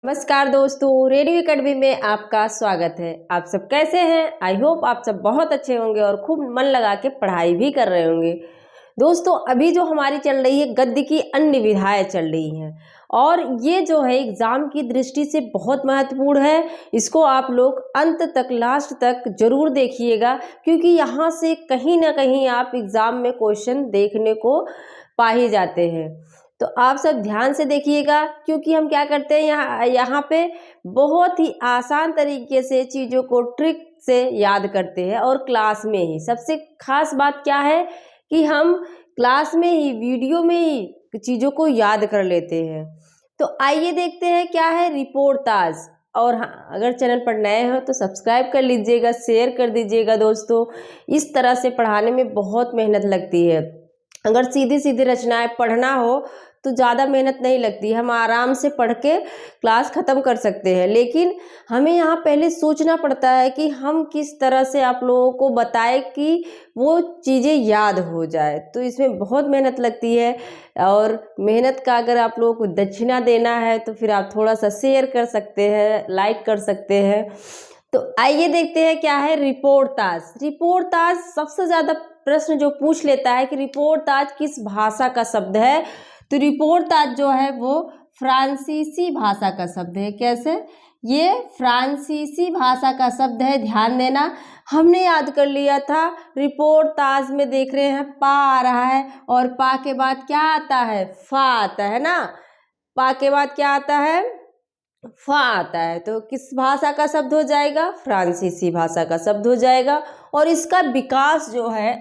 नमस्कार दोस्तों, radio academy में आपका स्वागत है। आप सब कैसे हैं? आई होप आप सब बहुत अच्छे होंगे और खूब मन लगा के पढ़ाई भी कर रहे होंगे। दोस्तों, अभी जो हमारी चल रही है गद्य की अन्य विधाएं चल रही हैं और ये जो है एग्जाम की दृष्टि से बहुत महत्वपूर्ण है। इसको आप लोग अंत तक, लास्ट तक जरूर देखिएगा, क्योंकि यहाँ से कहीं ना कहीं आप एग्जाम में क्वेश्चन देखने को पा ही जाते हैं। तो आप सब ध्यान से देखिएगा, क्योंकि हम क्या करते हैं यहाँ पे बहुत ही आसान तरीके से चीज़ों को ट्रिक से याद करते हैं और क्लास में ही। सबसे खास बात क्या है कि हम क्लास में ही, वीडियो में ही चीज़ों को याद कर लेते हैं। तो आइए देखते हैं क्या है रिपोर्टाज। और हाँ, अगर चैनल पर नए हो तो सब्सक्राइब कर लीजिएगा, शेयर कर दीजिएगा दोस्तों। इस तरह से पढ़ाने में बहुत मेहनत लगती है। अगर सीधी सीधी रचनाएं पढ़ना हो तो ज़्यादा मेहनत नहीं लगती, हम आराम से पढ़ के क्लास ख़त्म कर सकते हैं। लेकिन हमें यहाँ पहले सोचना पड़ता है कि हम किस तरह से आप लोगों को बताएं कि वो चीज़ें याद हो जाए। तो इसमें बहुत मेहनत लगती है और मेहनत का अगर आप लोगों को दक्षिणा देना है तो फिर आप थोड़ा सा शेयर कर सकते हैं, लाइक कर सकते हैं। तो आइए देखते हैं क्या है रिपोर्टाज। रिपोर्टाज सबसे ज़्यादा प्रश्न जो पूछ लेता है कि रिपोर्टाज किस भाषा का शब्द है। तो रिपोर्टाज जो है वो फ्रांसीसी भाषा का शब्द है। कैसे? ये फ्रांसीसी भाषा का शब्द है, ध्यान देना। हमने याद कर लिया था, रिपोर्टाज में देख रहे हैं पा आ रहा है और पा के बाद क्या आता है? फा आता है ना। पा के बाद क्या आता है? फा आता है। तो किस भाषा का शब्द हो जाएगा? फ्रांसीसी भाषा का शब्द हो जाएगा। और इसका विकास जो है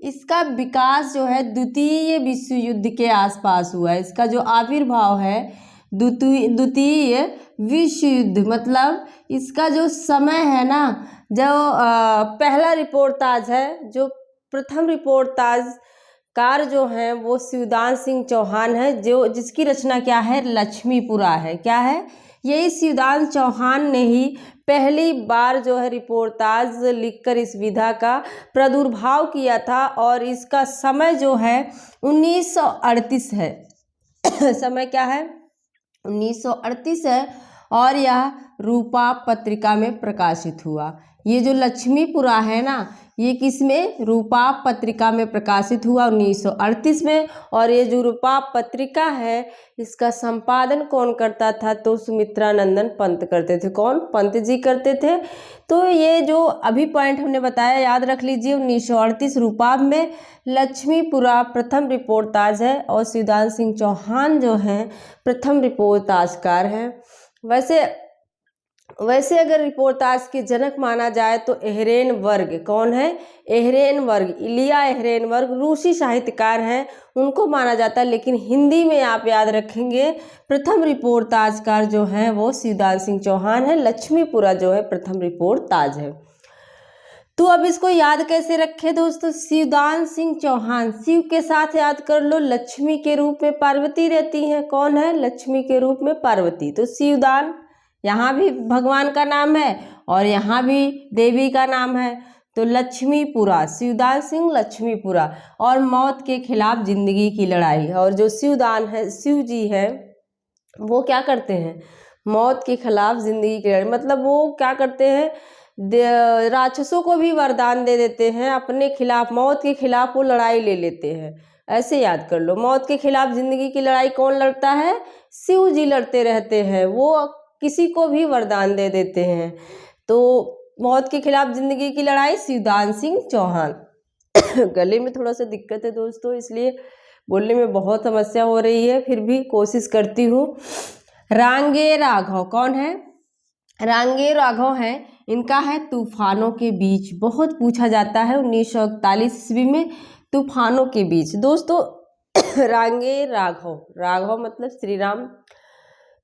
इसका विकास जो है द्वितीय विश्व युद्ध के आसपास हुआ है। इसका जो आविर्भाव है द्वितीय विश्व युद्ध, मतलब इसका जो समय है ना, जो पहला रिपोर्टाज है, जो प्रथम रिपोर्टाज कार जो है वो शिवदान सिंह चौहान है, जो जिसकी रचना क्या है? लक्ष्मीपुरा है। क्या है? यही शिवदान चौहान ने ही पहली बार जो है रिपोर्टाज लिखकर इस विधा का प्रादुर्भाव किया था और इसका समय जो है 1938 है। समय क्या है? 1938 है और यह रूपा पत्रिका में प्रकाशित हुआ। ये जो लक्ष्मीपुरा है ना, ये किसमें? रूपा पत्रिका में प्रकाशित हुआ 1938 में। और ये जो रूपा पत्रिका है इसका संपादन कौन करता था? तो सुमित्रानंदन पंत करते थे। कौन? पंत जी करते थे। तो ये जो अभी पॉइंट हमने बताया याद रख लीजिए। 1938 रूपा में लक्ष्मीपुरा प्रथम रिपोर्टाज है और शिवदान सिंह चौहान जो हैं प्रथम रिपोर्टाजकार हैं। वैसे अगर रिपोर्टाज के जनक माना जाए तो एहरेनबर्ग। कौन है? एहरेनबर्ग, इलिया एहरेनबर्ग रूसी साहित्यकार हैं, उनको माना जाता है। लेकिन हिंदी में आप याद रखेंगे प्रथम रिपोर्टाजकार जो हैं वो शिवदान सिंह चौहान है। लक्ष्मीपुरा जो है प्रथम रिपोर्टाज है। तो अब इसको याद कैसे रखें दोस्तों? शिवदान सिंह चौहान, शिव के साथ याद कर लो, लक्ष्मी के रूप में पार्वती रहती हैं। कौन है? लक्ष्मी के रूप में पार्वती। तो शिवदान, यहाँ भी भगवान का नाम है और यहाँ भी देवी का नाम है। तो लक्ष्मीपुरा, शिवदान सिंह लक्ष्मीपुरा। और मौत के खिलाफ जिंदगी की लड़ाई। और जो शिवदान है, शिव जी है, वो क्या करते हैं? मौत के खिलाफ जिंदगी की लड़ाई, मतलब वो क्या करते हैं? राक्षसों को भी वरदान दे देते हैं अपने खिलाफ, मौत के खिलाफ वो लड़ाई ले लेते हैं। ऐसे याद कर लो, मौत के खिलाफ जिंदगी की लड़ाई कौन लड़ता है? शिव जी लड़ते रहते हैं। वो किसी को भी वरदान दे देते हैं। तो मौत के खिलाफ जिंदगी की लड़ाई, शिवदान सिंह चौहान। गले में थोड़ा सा दिक्कत है दोस्तों, इसलिए बोलने में बहुत समस्या हो रही है, फिर भी कोशिश करती हूँ। रांगे राघव कौन है? रांगे राघव है, इनका है तूफानों के बीच। बहुत पूछा जाता है 1941 ईस्वी में, तूफानों के बीच। दोस्तों रांगे राघव, राघव मतलब श्री राम।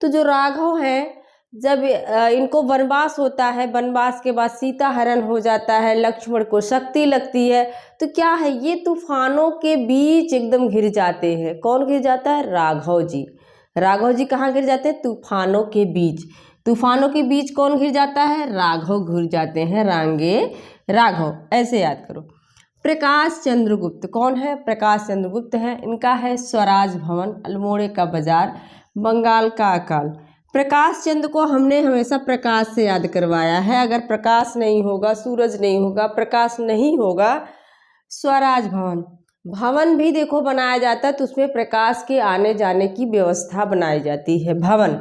तो जो राघव है, जब इनको वनवास होता है, वनवास के बाद सीता हरण हो जाता है, लक्ष्मण को शक्ति लगती है, तो क्या है? ये तूफानों के बीच एकदम घिर जाते हैं। कौन घिर जाता है? राघव जी। राघव जी कहाँ गिर जाते हैं? तूफानों के बीच। तूफानों के बीच कौन घिर जाता है? राघव घिर जाते हैं, रांगे राघव। ऐसे याद करो। प्रकाश चंद्रगुप्त कौन है? प्रकाश चंद्रगुप्त है, इनका है स्वराज भवन, अल्मोड़े का बाजार, बंगाल का अकाल। प्रकाश चंद को हमने हमेशा प्रकाश से याद करवाया है। अगर प्रकाश नहीं होगा, सूरज नहीं होगा, प्रकाश नहीं होगा, स्वराज भवन, भवन भी देखो बनाया जाता है तो उसमें प्रकाश के आने जाने की व्यवस्था बनाई जाती है। भवन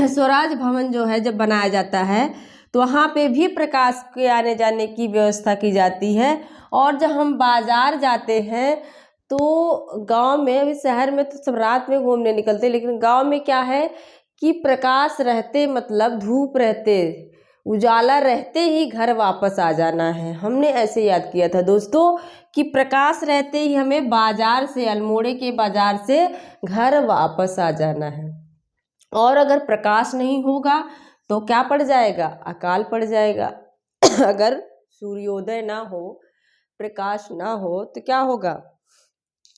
स्वराज भवन जो है जब बनाया जाता है तो वहाँ पे भी प्रकाश के आने जाने की व्यवस्था की जाती है। और जब हम बाजार जाते हैं तो गांव में, अभी शहर में तो सब रात में घूमने निकलते, लेकिन गांव में क्या है कि प्रकाश रहते, मतलब धूप रहते, उजाला रहते ही घर वापस आ जाना है। हमने ऐसे याद किया था दोस्तों कि प्रकाश रहते ही हमें बाजार से, अल्मोड़े के बाजार से घर वापस आ जाना है। और अगर प्रकाश नहीं होगा तो क्या पड़ जाएगा? अकाल पड़ जाएगा। अगर सूर्योदय ना हो, प्रकाश ना हो तो क्या होगा?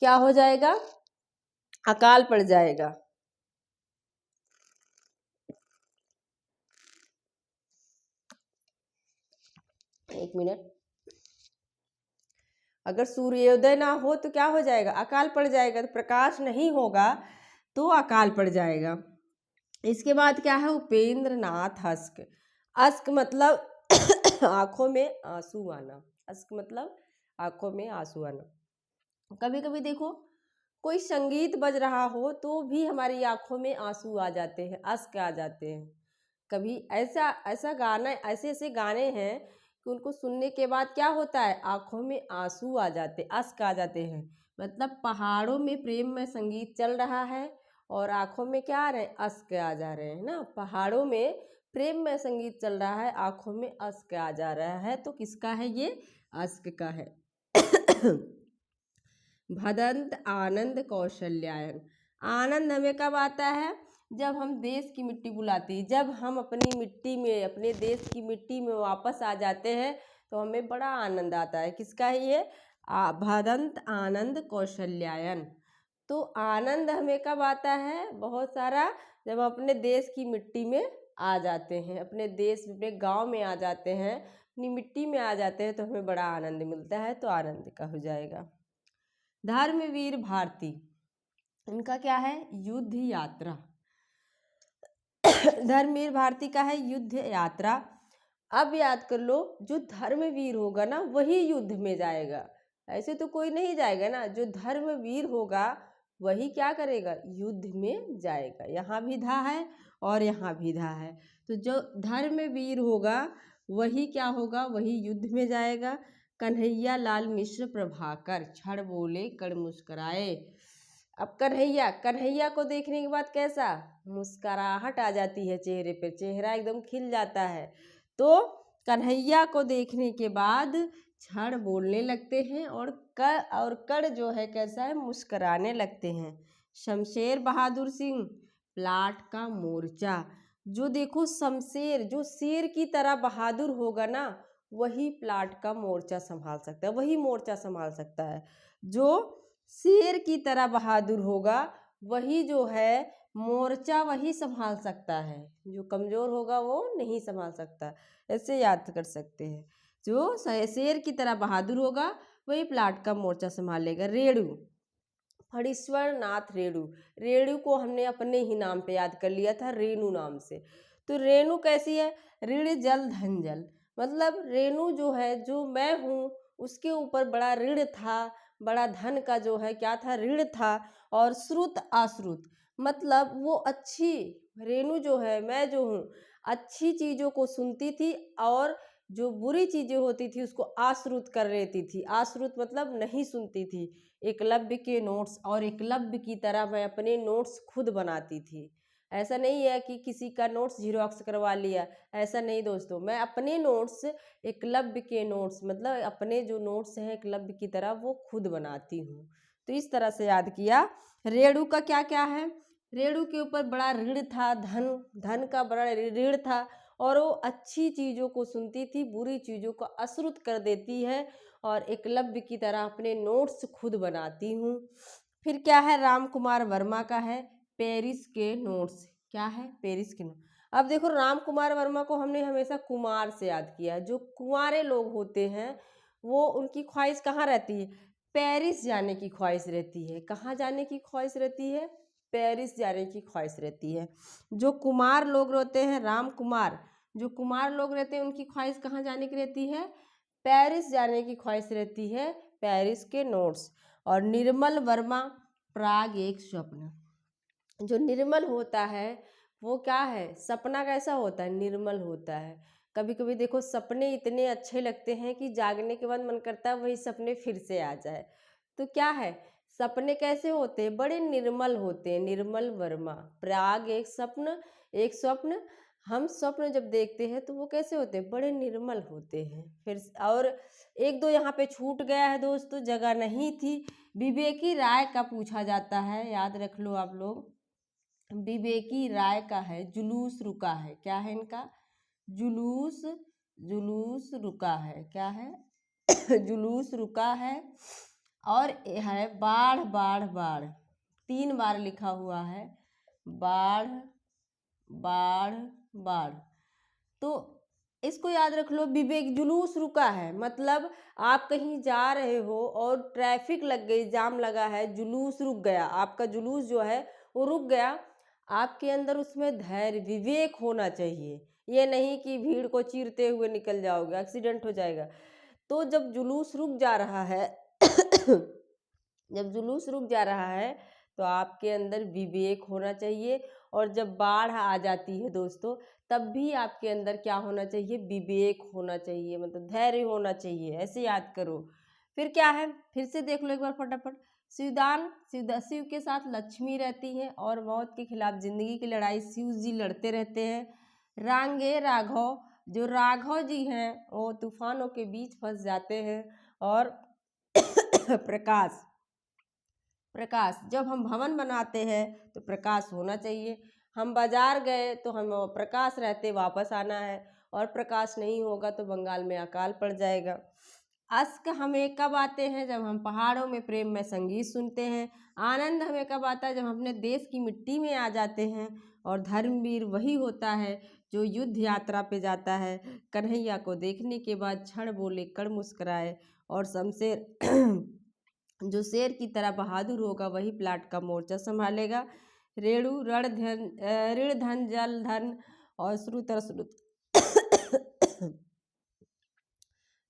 क्या हो जाएगा? अकाल पड़ जाएगा। एक मिनट। अगर सूर्योदय ना हो तो क्या हो जाएगा? अकाल पड़ जाएगा। तो प्रकाश नहीं होगा तो अकाल पड़ जाएगा। इसके बाद क्या है? उपेंद्र नाथ अश्क। अश्क मतलब आंखों में आंसू आना। अश्क मतलब आंखों में आंसू आना। कभी कभी देखो कोई संगीत बज रहा हो तो भी हमारी आंखों में आंसू आ जाते हैं, अश्क आ जाते हैं। कभी ऐसा ऐसा गाना, ऐसे ऐसे गाने हैं कि उनको सुनने के बाद क्या होता है? आंखों में आंसू आ जाते, अश्क आ जाते हैं। मतलब पहाड़ों में प्रेम में संगीत चल रहा है और आंखों में क्या आ रहे हैं? अश्क आ जा रहे हैं ना। पहाड़ों में प्रेम में संगीत चल रहा है, आंखों में अश्क आ जा रहा है, तो किसका है ये? अश्क का है। भदंत आनंद कौशल्यायन। आनंद हमें कब आता है? जब हम देश की मिट्टी बुलाती, जब हम अपनी मिट्टी में, अपने देश की मिट्टी में वापस आ जाते हैं तो हमें बड़ा आनंद आता है। किसका है ये? भदंत आनंद कौशल्यायन। तो आनंद हमें कब आता है? बहुत सारा, जब हम अपने देश की मिट्टी में आ जाते हैं, अपने देश, अपने गांव में आ जाते हैं, अपनी मिट्टी में आ जाते हैं तो हमें बड़ा आनंद मिलता है। तो आनंद का हो जाएगा। धर्मवीर भारती, इनका क्या है? युद्ध यात्रा। धर्मवीर भारती का है युद्ध यात्रा। अब याद कर लो, जो धर्मवीर होगा ना वही युद्ध में जाएगा, ऐसे तो कोई नहीं जाएगा ना। जो धर्मवीर होगा वही क्या करेगा? युद्ध में जाएगा। यहाँ भी धा है और यहाँ भी धा है, तो जो धर्मवीर होगा वही क्या होगा? वही युद्ध में जाएगा। कन्हैया लाल मिश्र प्रभाकर, छड़ बोले कड़ मुस्कराए। अब कन्हैया, कन्हैया को देखने के बाद कैसा? मुस्कुराहट आ जाती है चेहरे पे, चेहरा एकदम खिल जाता है। तो कन्हैया को देखने के बाद छड़ बोलने लगते हैं और कड़ जो है कैसा है? मुस्कुराने लगते हैं। शमशेर बहादुर सिंह, प्लाट का मोर्चा। जो देखो शमशेर, जो शेर की तरह बहादुर होगा ना वही प्लाट का मोर्चा संभाल सकता है, वही मोर्चा संभाल सकता है। जो शेर की तरह बहादुर होगा वही जो है मोर्चा वही संभाल सकता है, जो कमज़ोर होगा वो नहीं संभाल सकता। ऐसे याद कर सकते हैं। जो शेर की तरह बहादुर होगा वही प्लाट का मोर्चा संभालेगा। रेणु, फणीश्वर नाथ रेणु। रेणु को हमने अपने ही नाम पे याद कर लिया था, रेणु नाम से। तो रेणु कैसी है? ऋण जल धन जल। मतलब रेणु जो है, जो मैं हूँ, उसके ऊपर बड़ा ऋण था, बड़ा धन का जो है क्या था? ऋण था। और श्रुत अश्रुत, मतलब वो अच्छी, रेणु जो है, मैं जो हूँ, अच्छी चीज़ों को सुनती थी और जो बुरी चीज़ें होती थी उसको आश्रुत कर लेती थी। आश्रुत मतलब नहीं सुनती थी। एकलव्य के नोट्स, और एकलव्य की तरह मैं अपने नोट्स खुद बनाती थी। ऐसा नहीं है कि किसी का नोट्स जीरोक्स करवा लिया, ऐसा नहीं दोस्तों। मैं अपने नोट्स, एकलव्य के नोट्स, मतलब अपने जो नोट्स हैं एकलव्य की तरह वो खुद बनाती हूँ। तो इस तरह से याद किया। रेणु का क्या क्या है? रेणु के ऊपर बड़ा ऋण था, धन, धन का बड़ा ऋण था और वो अच्छी चीज़ों को सुनती थी, बुरी चीज़ों को अश्रुत कर देती है और एकलव्य की तरह अपने नोट्स खुद बनाती हूँ। फिर क्या है? राम कुमार वर्मा का है पेरिस के नोट्स। क्या है? पेरिस के नोट्स। अब देखो राम कुमार वर्मा को हमने हमेशा कुमार से याद किया। जो कुंवारे लोग होते हैं वो, उनकी ख्वाहिश कहाँ रहती है? पेरिस जाने की ख्वाहिश रहती है। कहाँ जाने की ख्वाहिश रहती है? पेरिस जाने की ख्वाहिश रहती है। जो कुमार लोग रहते हैं, राम कुमार, जो कुमार लोग रहते हैं उनकी ख्वाहिश कहाँ जाने की रहती है? पेरिस जाने की ख्वाहिश रहती है, पेरिस के नोट्स। और निर्मल वर्मा, प्राग एक स्वप्न। जो निर्मल होता है वो क्या है? सपना कैसा होता है? निर्मल होता है। कभी कभी देखो सपने इतने अच्छे लगते हैं कि जागने के बाद मन करता है वही सपने फिर से आ जाए। तो क्या है, सपने कैसे होते हैं? बड़े निर्मल होते हैं। निर्मल वर्मा, प्राग एक स्वप्न, एक स्वप्न। हम स्वप्न जब देखते हैं तो वो कैसे होते हैं? बड़े निर्मल होते हैं। फिर और एक दो यहाँ पे छूट गया है दोस्तों, जगह नहीं थी। विवेकी राय का पूछा जाता है, याद रख लो आप लोग। विवेकी राय का है जुलूस रुका है। क्या है इनका? जुलूस, जुलूस रुका है। क्या है? जुलूस रुका है। और है बाढ़, बाढ़, बाढ़, 3 बार लिखा हुआ है, बाढ़, बाढ़, बाढ़। तो इसको याद रख लो। विवेक, जुलूस रुका है मतलब आप कहीं जा रहे हो और ट्रैफिक लग गई, जाम लगा है, जुलूस रुक गया, आपका जुलूस जो है वो रुक गया। आपके अंदर उसमें धैर्य, विवेक होना चाहिए। ये नहीं कि भीड़ को चीरते हुए निकल जाओगे, एक्सीडेंट हो जाएगा। तो जब जुलूस रुक जा रहा है जब जुलूस रुक जा रहा है तो आपके अंदर विवेक होना चाहिए। और जब बाढ़ आ जाती है दोस्तों, तब भी आपके अंदर क्या होना चाहिए? विवेक होना चाहिए, मतलब धैर्य होना चाहिए। ऐसे याद करो। फिर क्या है, फिर से देख लो एक बार फटाफट। शिवदान, शिव के साथ लक्ष्मी रहती है और मौत के खिलाफ जिंदगी की लड़ाई शिव जी लड़ते रहते हैं। रांगे राघव, जो राघव जी हैं वो तूफानों के बीच फंस जाते हैं। और प्रकाश, प्रकाश, जब हम भवन बनाते हैं तो प्रकाश होना चाहिए। हम बाजार गए तो हम प्रकाश रहते वापस आना है, और प्रकाश नहीं होगा तो बंगाल में अकाल पड़ जाएगा। अश्क हमें कब आते हैं? जब हम पहाड़ों में प्रेम में संगीत सुनते हैं। आनंद हमें कब आता है? जब हम अपने देश की मिट्टी में आ जाते हैं। और धर्मवीर वही होता है जो युद्ध यात्रा पे जाता है, कन्हैया को देखने के बाद क्षण बोले कण मुस्कुराए। और शमशेर जो शेर की तरह बहादुर होगा वही प्लाट का मोर्चा संभालेगा। रेणु, ऋण धन जल धन और श्रुतर श्रुत।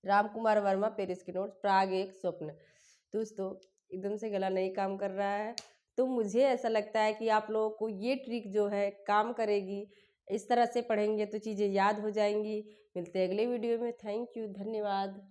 राम कुमार वर्मा, पेरिस के नोट्स, प्राग एक स्वप्न। दोस्तों एकदम से गला नहीं काम कर रहा है, तो मुझे ऐसा लगता है कि आप लोगों को ये ट्रिक जो है काम करेगी। इस तरह से पढ़ेंगे तो चीज़ें याद हो जाएंगी। मिलते हैं अगले वीडियो में। थैंक यू, धन्यवाद।